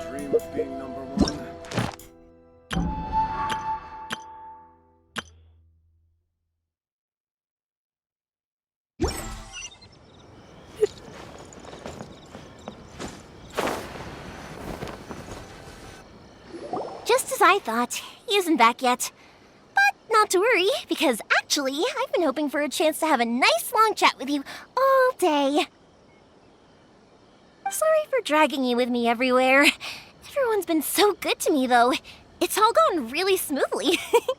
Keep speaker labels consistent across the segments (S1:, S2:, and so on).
S1: dream of being number one.
S2: Just as I thought, he isn't back yet. But not to worry, because actually, I've been hoping for a chance to have a nice long chat with you all day. Sorry for dragging you with me everywhere. Everyone's been so good to me, though. It's all gone really smoothly.
S3: Feels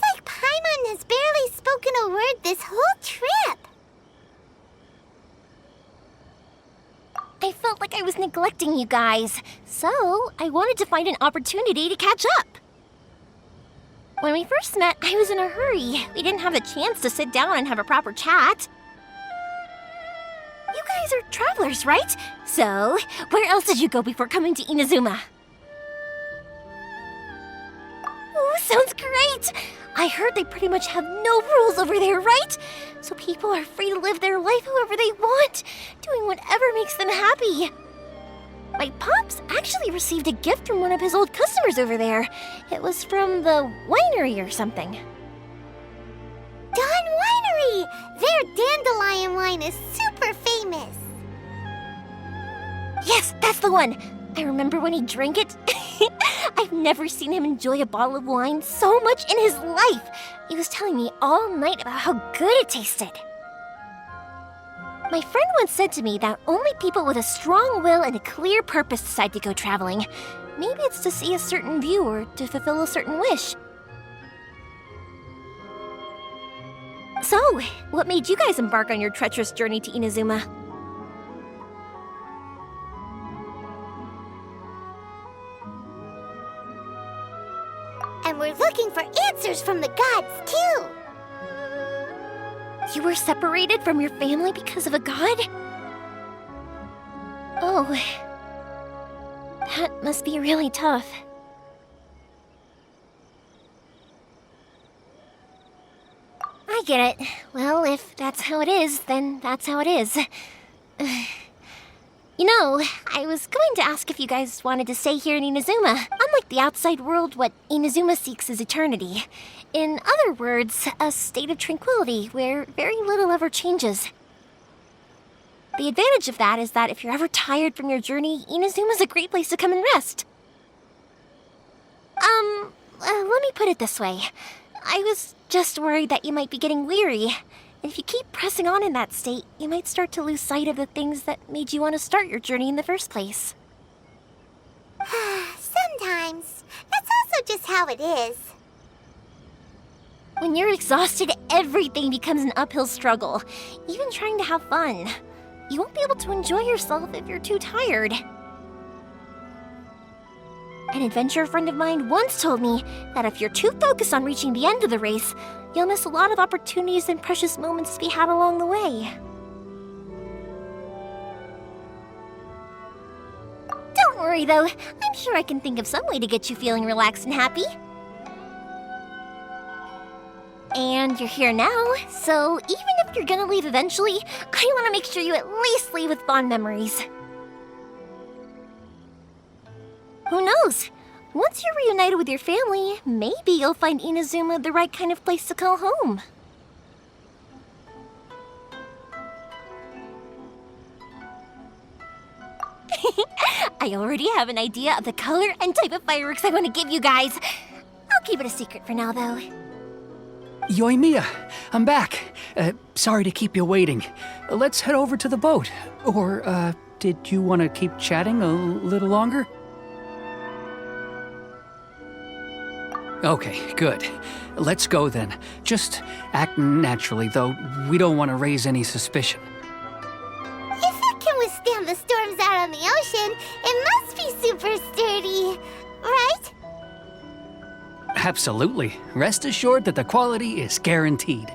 S3: like Paimon has barely spoken a word this whole trip.
S2: I felt like I was neglecting you guys, so I wanted to find an opportunity to catch up. When we first met, I was in a hurry. We didn't have the chance to sit down and have a proper chat. You guys are travelers, right? So, where else did you go before coming to Inazuma? Oh, sounds great! I heard they pretty much have no rules over there, right? So people are free to live their life however they want, doing whatever makes them happy. My pops actually received a gift from one of his old customers over there. It was from the winery or something.
S3: Dawn Winery! Their dandelion wine is super famous.
S2: Yes, that's the one! I remember when he drank it. I've never seen him enjoy a bottle of wine so much in his life. He was telling me all night about how good it tasted. My friend once said to me that only people with a strong will and a clear purpose decide to go traveling. Maybe it's to see a certain view or to fulfill a certain wish. So, what made you guys embark on your treacherous journey to Inazuma?
S3: And we're looking for answers from the gods, too.
S2: You were separated from your family because of a god? Oh, that must be really tough. I get it. Well, if that's how it is, then that's how it is. You know, I was going to ask if you guys wanted to stay here in Inazuma. Unlike the outside world, what Inazuma seeks is eternity. In other words, a state of tranquility where very little ever changes. The advantage of that is that if you're ever tired from your journey, Inazuma's a great place to come and rest. Let me put it this way. I was just worried that you might be getting weary. And if you keep pressing on in that state, you might start to lose sight of the things that made you want to start your journey in the first place.
S3: Sometimes. That's also just how it is.
S2: When you're exhausted, everything becomes an uphill struggle. Even trying to have fun. You won't be able to enjoy yourself if you're too tired. An adventurer friend of mine once told me that if you're too focused on reaching the end of the race, you'll miss a lot of opportunities and precious moments to be had along the way. Don't worry though, I'm sure I can think of some way to get you feeling relaxed and happy. And you're here now, so even if you're gonna leave eventually, I want to make sure you at least leave with fond memories. Who knows? Once you're reunited with your family, maybe you'll find Inazuma the right kind of place to call home. I already have an idea of the color and type of fireworks I want to give you guys. I'll keep it a secret for now, though.
S4: Yoimiya, I'm back. Sorry to keep you waiting. Let's head over to the boat. Or, did you want to keep chatting a little longer? Okay, good. Let's go then. Just act naturally, though we don't want to raise any suspicion.
S3: If it can withstand the storms out on the ocean, it must be super sturdy, right?
S4: Absolutely. Rest assured that the quality is guaranteed.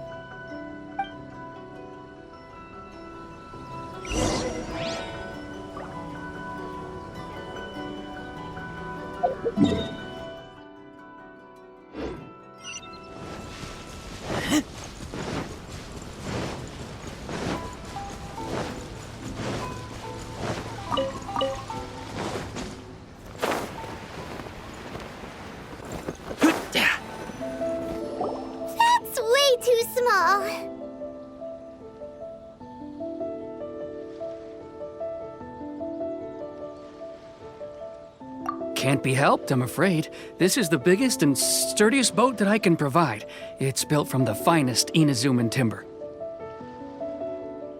S4: can't be helped, I'm afraid. This is the biggest and sturdiest boat that I can provide. It's built from the finest Inazuman timber.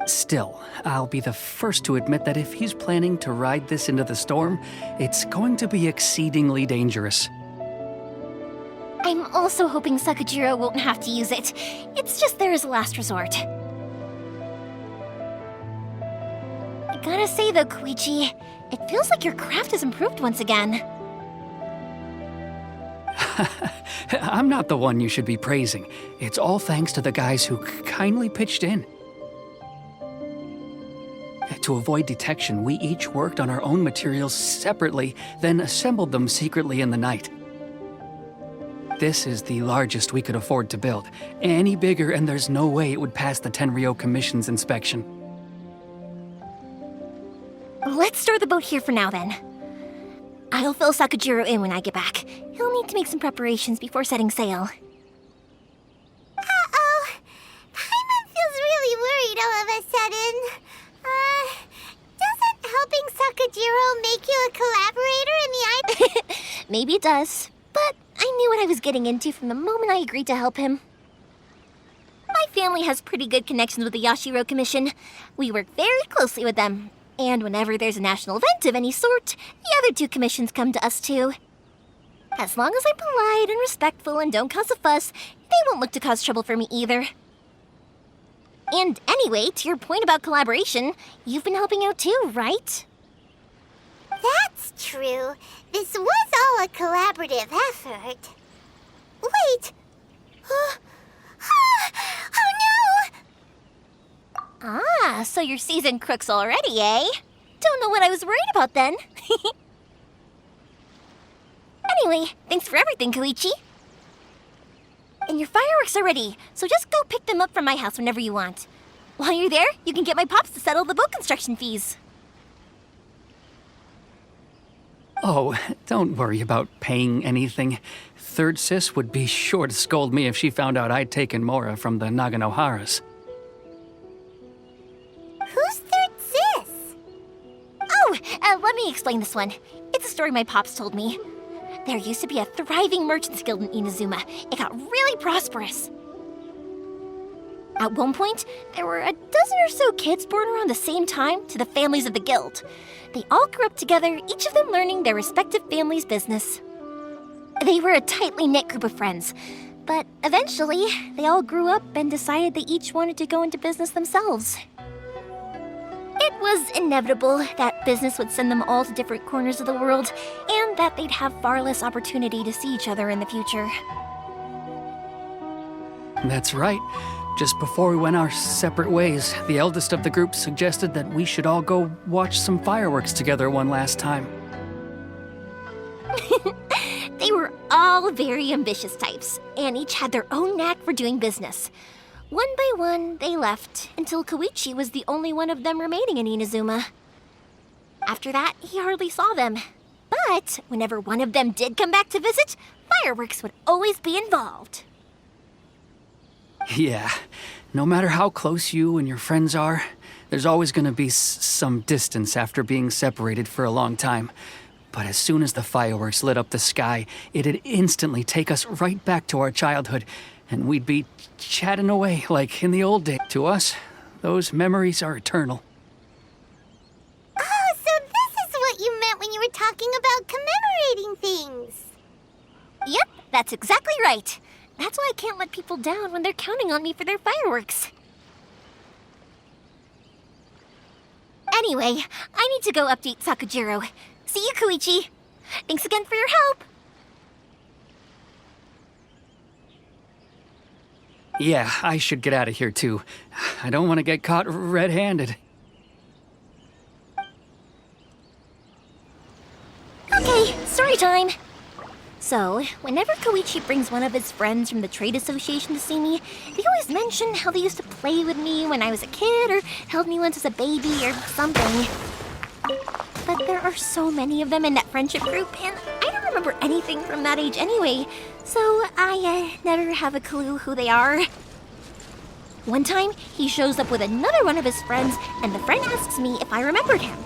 S4: Still, I'll be the first to admit that if he's planning to ride this into the storm, it's going to be exceedingly dangerous.
S2: I'm also hoping Sakajiro won't have to use it. It's just there as a last resort. I gotta say though, Koichi, it feels like your craft has improved once again.
S4: I'm not the one you should be praising. It's all thanks to the guys who kindly pitched in. To avoid detection, we each worked on our own materials separately, then assembled them secretly in the night. This is the largest we could afford to build. Any bigger, and there's no way it would pass the Tenryou Commission's inspection.
S2: Let's store the boat here for now, then. I'll fill Sakajiro in when I get back. He'll need to make some preparations before setting sail.
S3: Uh-oh. Paimon feels really worried all of a sudden. Doesn't helping Sakajiro make you a collaborator in the
S2: Maybe it does, but I knew what I was getting into from the moment I agreed to help him. My family has pretty good connections with the Yashiro Commission. We work very closely with them, and whenever there's a national event of any sort, the other two commissions come to us too. As long as I'm polite and respectful and don't cause a fuss, they won't look to cause trouble for me either. And anyway, to your point about collaboration, you've been helping out too, right?
S3: That's true. This was all a collaborative effort. Wait! Oh no!
S2: Ah, so you're seasoned crooks already, eh? Don't know what I was worried about then. Anyway, thanks for everything, Koichi. And your fireworks are ready, so just go pick them up from my house whenever you want. While you're there, you can get my pops to settle the boat construction fees.
S4: Oh, don't worry about paying anything. Third Sis would be sure to scold me if she found out I'd taken Mora from the Naganoharas.
S3: Who's Third Sis?
S2: Oh, let me explain this one. It's a story my pops told me. There used to be a thriving merchants guild in Inazuma. It got really prosperous. At one point, there were a dozen or so kids born around the same time to the families of the guild. They all grew up together, each of them learning their respective family's business. They were a tightly knit group of friends, but eventually, they all grew up and decided they each wanted to go into business themselves. It was inevitable that business would send them all to different corners of the world, and that they'd have far less opportunity to see each other in the future.
S4: That's right. Just before we went our separate ways, the eldest of the group suggested that we should all go watch some fireworks together one last time.
S2: They were all very ambitious types, and each had their own knack for doing business. One by one, they left, until Koichi was the only one of them remaining in Inazuma. After that, he hardly saw them. But whenever one of them did come back to visit, fireworks would always be involved.
S4: Yeah, no matter how close you and your friends are, there's always going to be some distance after being separated for a long time. But as soon as the fireworks lit up the sky, it'd instantly take us right back to our childhood, and we'd be chatting away like in the old days. To us, those memories are eternal.
S3: Oh, so this is what you meant when you were talking about commemorating things.
S2: Yep, that's exactly right. That's why I can't let people down when they're counting on me for their fireworks. Anyway, I need to go update Sakajiro. See you, Koichi. Thanks again for your help.
S4: Yeah, I should get out of here too. I don't want to get caught red-handed.
S2: Okay, story time. So, whenever Koichi brings one of his friends from the trade association to see me, they always mention how they used to play with me when I was a kid or held me once as a baby or something. But there are so many of them in that friendship group, and I don't remember anything from that age anyway, so I never have a clue who they are. One time, he shows up with another one of his friends, and the friend asks me if I remembered him.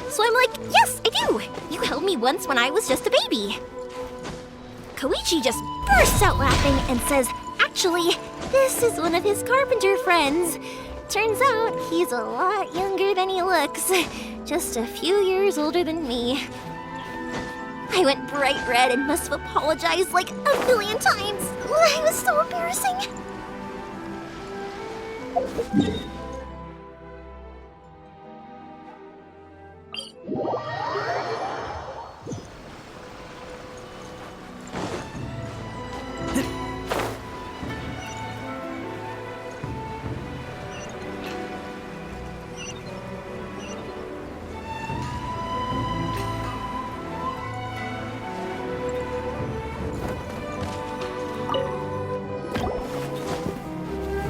S2: So I'm like, yes, I do. You held me once when I was just a baby. Koichi just bursts out laughing and says, actually, this is one of his carpenter friends. Turns out he's a lot younger than he looks. Just a few years older than me. I went bright red and must have apologized like a million times. It was so embarrassing.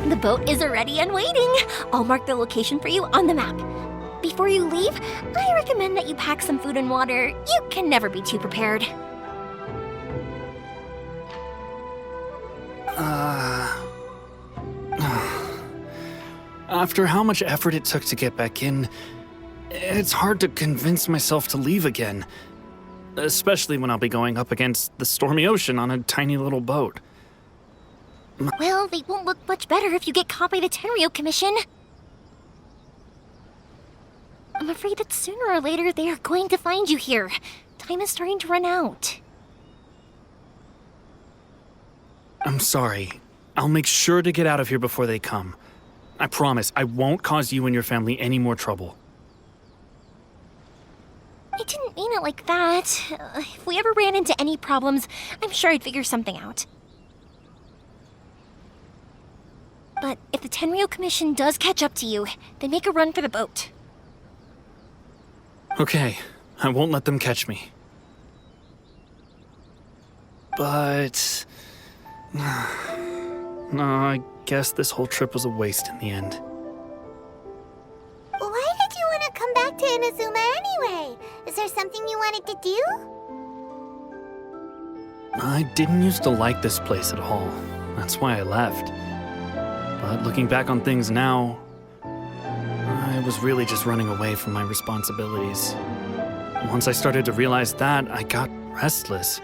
S2: The boat is ready and waiting. I'll mark the location for you on the map. Before you leave, I recommend that you pack some food and water. You can never be too prepared.
S5: After how much effort it took to get back in, it's hard to convince myself to leave again. Especially when I'll be going up against the stormy ocean on a tiny little boat.
S2: Well, they won't look much better if you get caught by the Tenryou Commission. I'm afraid that sooner or later they are going to find you here. Time is starting to run out.
S5: I'm sorry. I'll make sure to get out of here before they come. I promise I won't cause you and your family any more trouble.
S2: I didn't mean it like that. If we ever ran into any problems, I'm sure I'd figure something out. But if the Tenryou Commission does catch up to you, then make a run for the boat.
S5: Okay, I won't let them catch me. But... no, I guess this whole trip was a waste in the end.
S3: Why did you want to come back to Inazuma anyway? Is there something you wanted to do?
S5: I didn't used to like this place at all. That's why I left. But looking back on things now, I was really just running away from my responsibilities. Once I started to realize that, I got restless.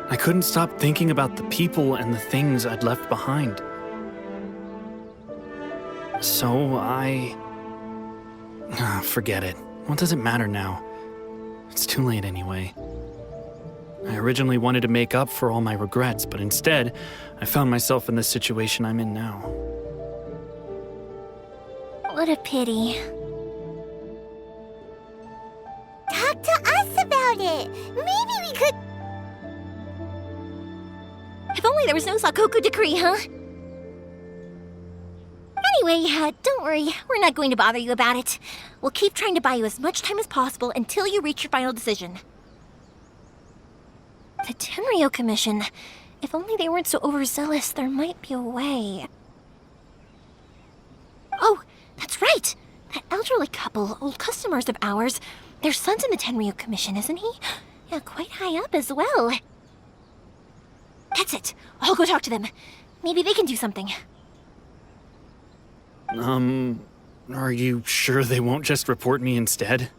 S5: I couldn't stop thinking about the people and the things I'd left behind. So forget it. What does it matter now? It's too late anyway. I originally wanted to make up for all my regrets, but instead, I found myself in the situation I'm in now.
S2: What a pity.
S3: Talk to us about it. Maybe we could...
S2: If only there was no Sakoku decree, huh? Anyway, don't worry. We're not going to bother you about it. We'll keep trying to buy you as much time as possible until you reach your final decision. The Tenryou Commission. If only they weren't so overzealous, there might be a way. Oh, that's right! That elderly couple, old customers of ours, their son's in the Tenryou Commission, isn't he? Yeah, quite high up as well. That's it. I'll go talk to them. Maybe they can do something.
S5: Are you sure they won't just report me instead?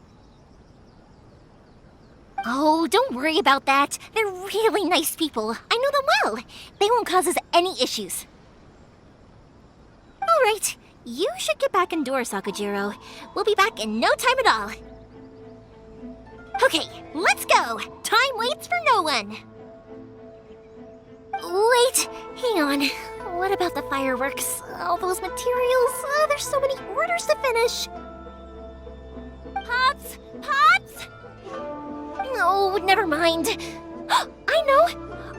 S2: Oh, don't worry about that. They're really nice people. I know them well. They won't cause us any issues. All right. You should get back indoors, Sakujiro. We'll be back in no time at all. Okay, let's go. Time waits for no one. Wait, hang on. What about the fireworks? All those materials? There's so many orders to finish. Pops! Pops! No, never mind. I know.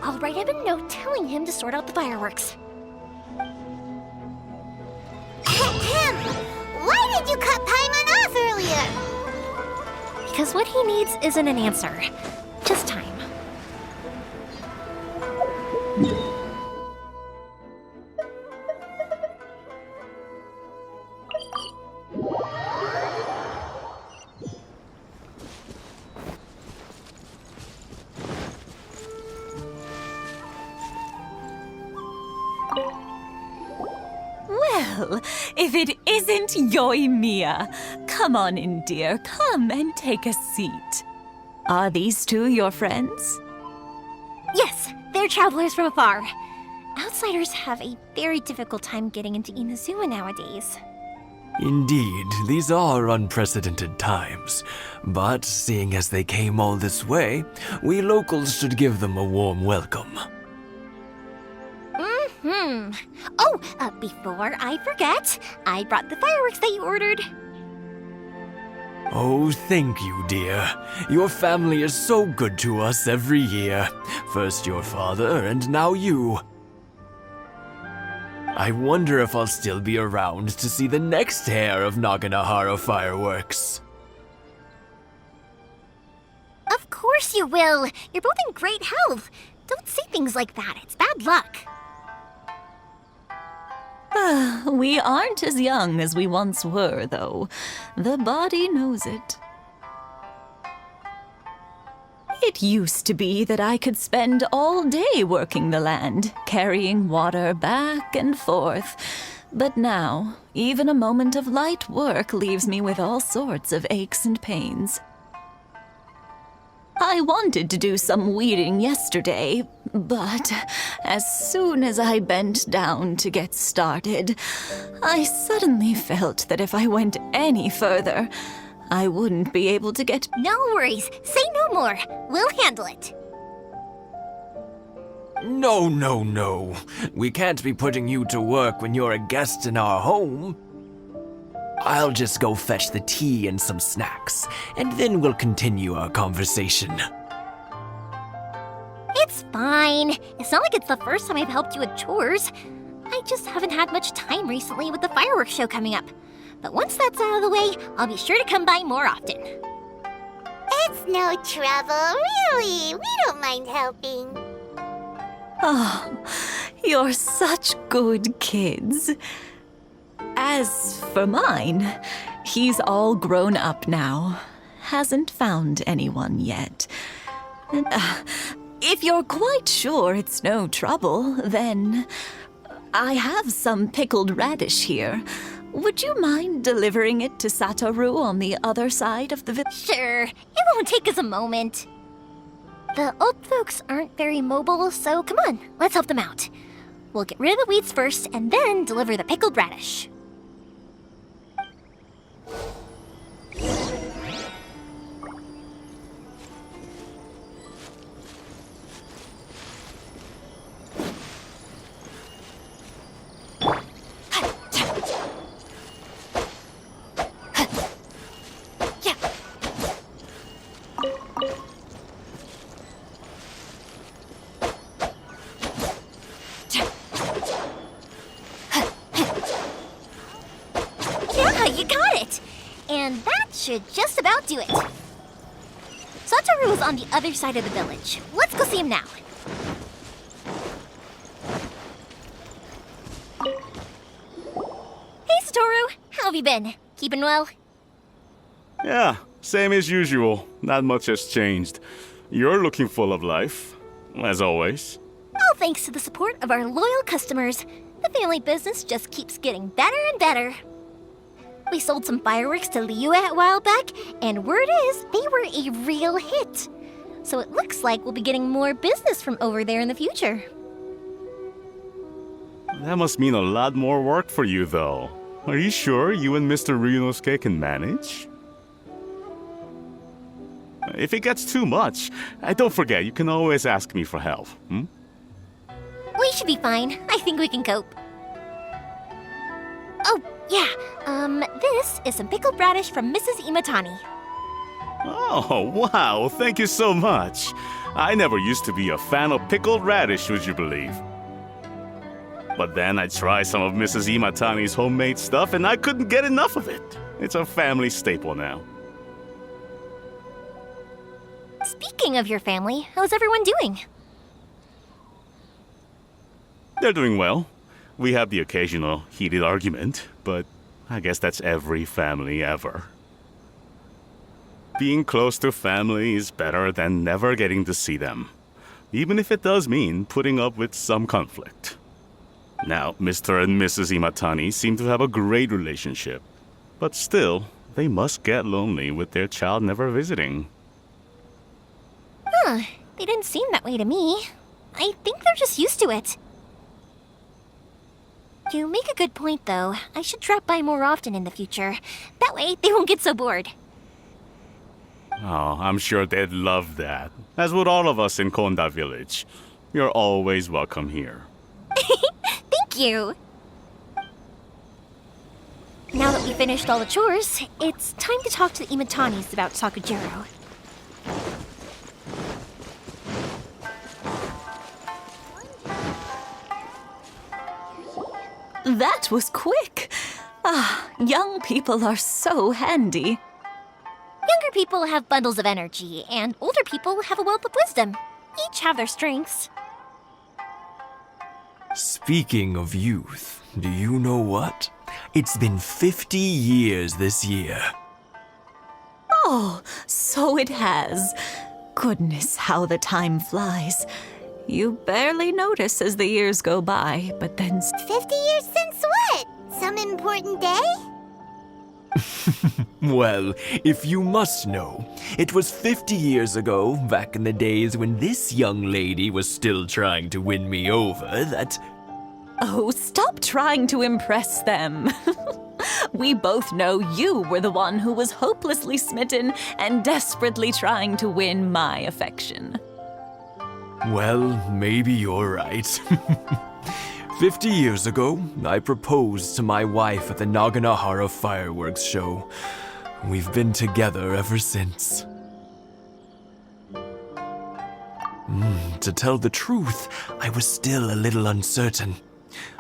S2: I'll write him a note telling him to sort out the fireworks.
S3: Why did you cut Paimon off earlier?
S2: Because what he needs isn't an answer, just time.
S6: Well, if it isn't Yoimiya. Come on in, dear. Come and take a seat. Are these two your friends?
S2: Yes, they're travelers from afar. Outsiders have a very difficult time getting into Inazuma nowadays.
S7: Indeed, these are unprecedented times. But seeing as they came all this way, we locals should give them a warm welcome.
S2: Oh, before I forget, I brought the fireworks that you ordered.
S7: Oh, thank you, dear. Your family is so good to us every year. First your father, and now you. I wonder if I'll still be around to see the next pair of Naganahara fireworks.
S2: Of course you will. You're both in great health. Don't say things like that. It's bad luck.
S6: We aren't as young as we once were, though. The body knows it. It used to be that I could spend all day working the land, carrying water back and forth. But now, even a moment of light work leaves me with all sorts of aches and pains. I wanted to do some weeding yesterday, but as soon as I bent down to get started, I suddenly felt that if I went any further, I wouldn't be able to get...
S2: No worries. Say no more. We'll handle it.
S7: No, no, no. We can't be putting you to work when you're a guest in our home. I'll just go fetch the tea and some snacks, and then we'll continue our conversation.
S2: It's fine. It's not like it's the first time I've helped you with chores. I just haven't had much time recently with the fireworks show coming up. But once that's out of the way, I'll be sure to come by more often.
S3: It's no trouble, really. We don't mind helping.
S6: Oh, you're such good kids. As for mine, he's all grown up now. Hasn't found anyone yet. And, if you're quite sure it's no trouble, then I have some pickled radish here. Would you mind delivering it to Satoru on the other side of the village?
S2: Sure. It won't take us a moment. The old folks aren't very mobile, so come on, let's help them out. We'll get rid of the weeds first and then deliver the pickled radish. And that should just about do it. Satoru is on the other side of the village. Let's go see him now. Hey, Satoru. How have you been? Keeping well?
S8: Yeah, same as usual. Not much has changed. You're looking full of life, as always.
S2: All thanks to the support of our loyal customers. The family business just keeps getting better and better. We sold some fireworks to Liyue a while back, and word is they were a real hit. So it looks like we'll be getting more business from over there in the future.
S8: That must mean a lot more work for you, though. Are you sure you and Mr. Ryunosuke can manage? If it gets too much, don't forget, you can always ask me for help,
S2: We should be fine. I think we can cope. Oh, yeah. This is some pickled radish from Mrs. Imatani.
S8: Oh, wow, thank you so much. I never used to be a fan of pickled radish, would you believe? But then I tried some of Mrs. Imatani's homemade stuff and I couldn't get enough of it. It's a family staple now.
S2: Speaking of your family, how's everyone doing?
S8: They're doing well. We have the occasional heated argument, but I guess that's every family ever. Being close to family is better than never getting to see them, even if it does mean putting up with some conflict. Now, Mr. and Mrs. Imatani seem to have a great relationship, but still, they must get lonely with their child never visiting.
S2: Huh, they didn't seem that way to me. I think they're just used to it. You make a good point, though. I should drop by more often in the future. That way, they won't get so bored.
S8: Oh, I'm sure they'd love that. As would all of us in Konda Village. You're always welcome here.
S2: Thank you! Now that we finished all the chores, it's time to talk to the Imatanis about Sakujiro.
S6: That was quick. Ah, young people are so handy.
S2: Younger people have bundles of energy, and older people have a wealth of wisdom. Each have their strengths.
S7: Speaking of youth, do you know what? It's been 50 years this year.
S6: Oh, so it has. Goodness, how the time flies. You barely notice as the years go by, but then...
S3: 50 years since what? Some important day?
S7: Well, if you must know, it was 50 years ago, back in the days when this young lady was still trying to win me over, that...
S6: Oh, stop trying to impress them. We both know you were the one who was hopelessly smitten and desperately trying to win my affection.
S7: Well, maybe you're right. 50 years ago, I proposed to my wife at the Naganahara fireworks show. We've been together ever since. To tell the truth, I was still a little uncertain.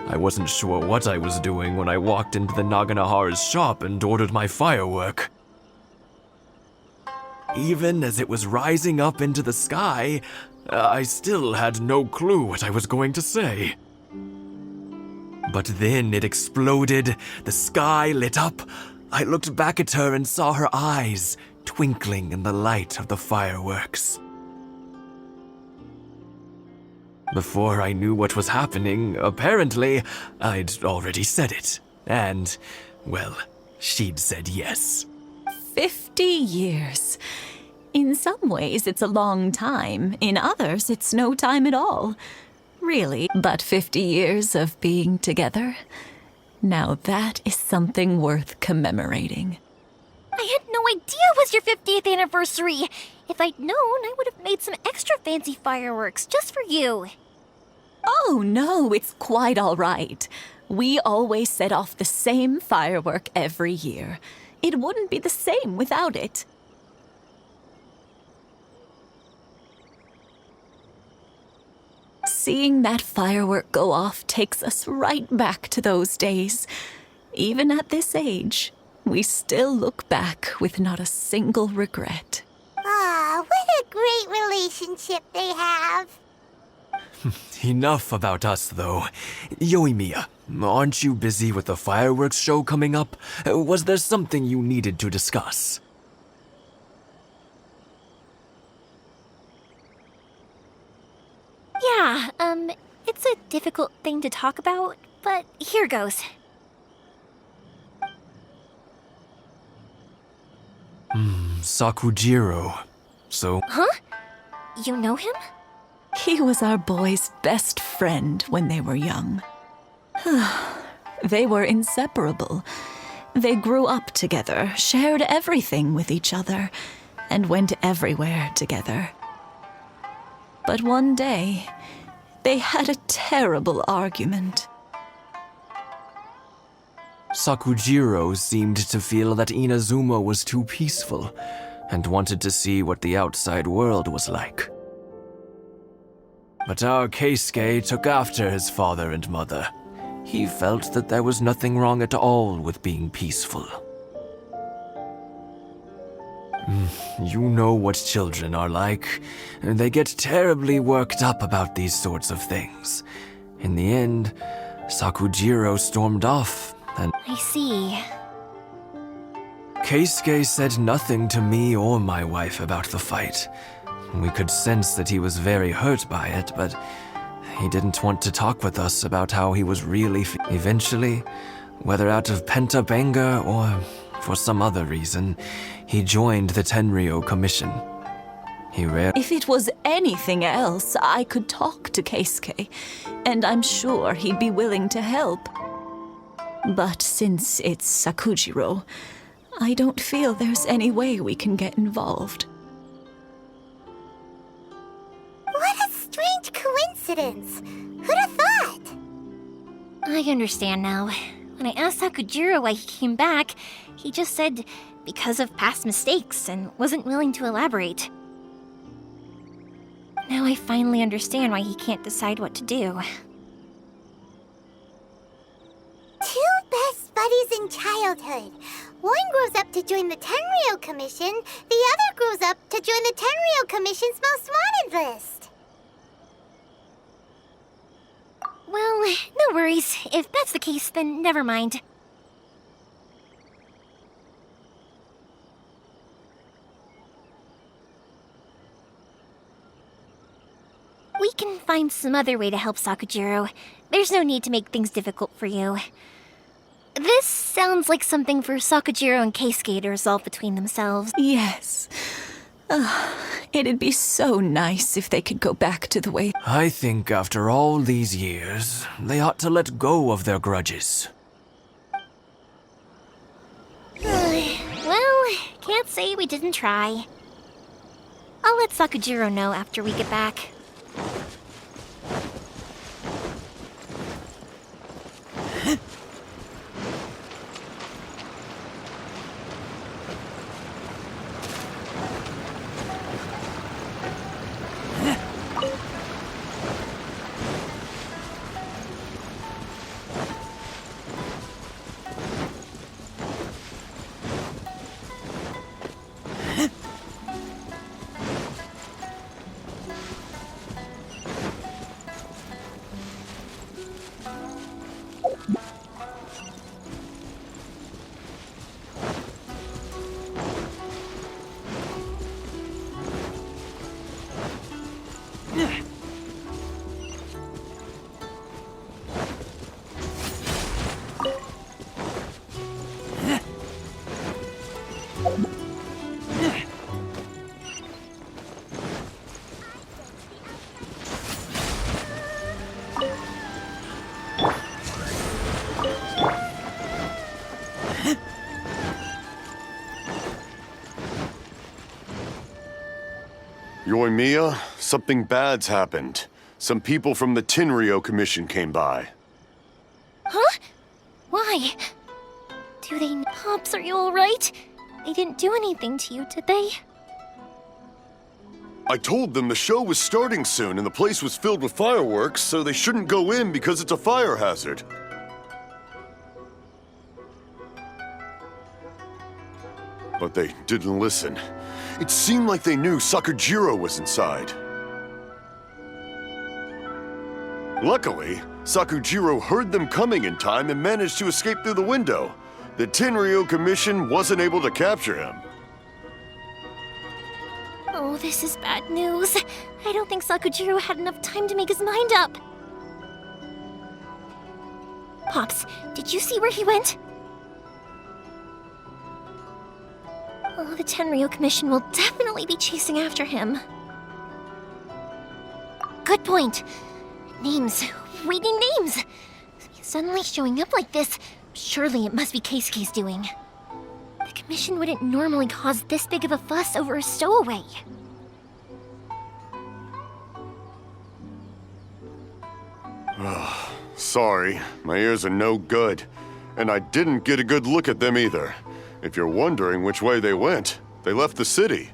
S7: I wasn't sure what I was doing when I walked into the Naganahara's shop and ordered my firework. Even as it was rising up into the sky, I still had no clue what I was going to say. But then it exploded, the sky lit up. I looked back at her and saw her eyes twinkling in the light of the fireworks. Before I knew what was happening, apparently, I'd already said it. And, well, she'd said yes.
S6: 50 years. In some ways, it's a long time. In others, it's no time at all. Really, but 50 years of being together? Now that is something worth commemorating.
S2: I had no idea it was your 50th anniversary. If I'd known, I would have made some extra fancy fireworks just for you.
S6: Oh, no, it's quite all right. We always set off the same firework every year. It wouldn't be the same without it. Seeing that firework go off takes us right back to those days. Even at this age, we still look back with not a single regret.
S3: Ah, what a great relationship they have.
S7: Enough about us, though. Yoimiya, aren't you busy with the fireworks show coming up? Was there something you needed to discuss?
S2: Yeah, it's a difficult thing to talk about, but here goes.
S7: Sakujiro. So...
S2: Huh? You know him?
S6: He was our boys' best friend when they were young. They were inseparable. They grew up together, shared everything with each other, and went everywhere together. But one day, they had a terrible argument.
S7: Sakujiro seemed to feel that Inazuma was too peaceful, and wanted to see what the outside world was like. But our Keisuke took after his father and mother. He felt that there was nothing wrong at all with being peaceful. You know what children are like. They get terribly worked up about these sorts of things. In the end, Sakujiro stormed off, and
S2: I see.
S7: Keisuke said nothing to me or my wife about the fight. We could sense that he was very hurt by it, but he didn't want to talk with us about how he was really Eventually, whether out of pent-up anger or for some other reason, he joined the Tenryou Commission.
S6: If it was anything else, I could talk to Keisuke, and I'm sure he'd be willing to help. But since it's Sakujiro, I don't feel there's any way we can get involved.
S3: What a strange coincidence. Who'd have thought?
S2: I understand now. When I asked Sakujiro why he came back, he just said because of past mistakes and wasn't willing to elaborate. Now I finally understand why he can't decide what to do.
S3: Two best buddies in childhood. One grows up to join the Tenryou Commission, the other grows up to join the Tenryou Commission's most wanted list.
S2: Well, no worries. If that's the case, then never mind. We can find some other way to help Sakujiro. There's no need to make things difficult for you. This sounds like something for Sakujiro and Keisuke to resolve between themselves.
S6: Yes. It'd be so nice if they could go back to the way...
S7: I think after all these years, they ought to let go of their grudges.
S2: Well, can't say we didn't try. I'll let Sakujiro know after we get back.
S9: Yoimiya, something bad's happened. Some people from the Tenryou Commission came by.
S2: Huh? Why? Do they... Pops, are you alright? They didn't do anything to you, did they?
S9: I told them the show was starting soon and the place was filled with fireworks, so they shouldn't go in because it's a fire hazard. But they didn't listen. It seemed like they knew Sakujiro was inside. Luckily, Sakujiro heard them coming in time and managed to escape through the window. The Tenryou Commission wasn't able to capture him.
S2: Oh, this is bad news. I don't think Sakujiro had enough time to make his mind up. Pops, did you see where he went? Oh, the Tenryou Commission will definitely be chasing after him. Good point. Names. Reading names. Suddenly showing up like this, surely it must be Keisuke's doing. The Commission wouldn't normally cause this big of a fuss over a stowaway.
S9: Sorry, my ears are no good. And I didn't get a good look at them either. If you're wondering which way they went, they left the city.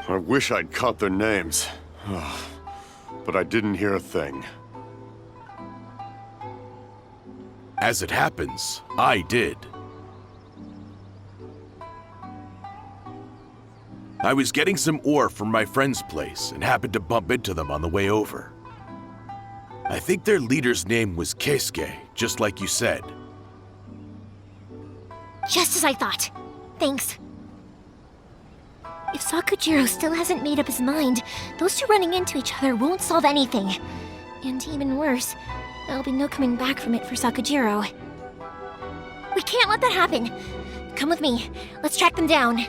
S9: I wish I'd caught their names. But I didn't hear a thing.
S10: As it happens, I did. I was getting some ore from my friend's place and happened to bump into them on the way over. I think their leader's name was Keisuke, just like you said.
S2: Just as I thought. Thanks. If Sakujiro still hasn't made up his mind, those two running into each other won't solve anything. And even worse, there'll be no coming back from it for Sakujiro. We can't let that happen. Come with me. Let's track them down.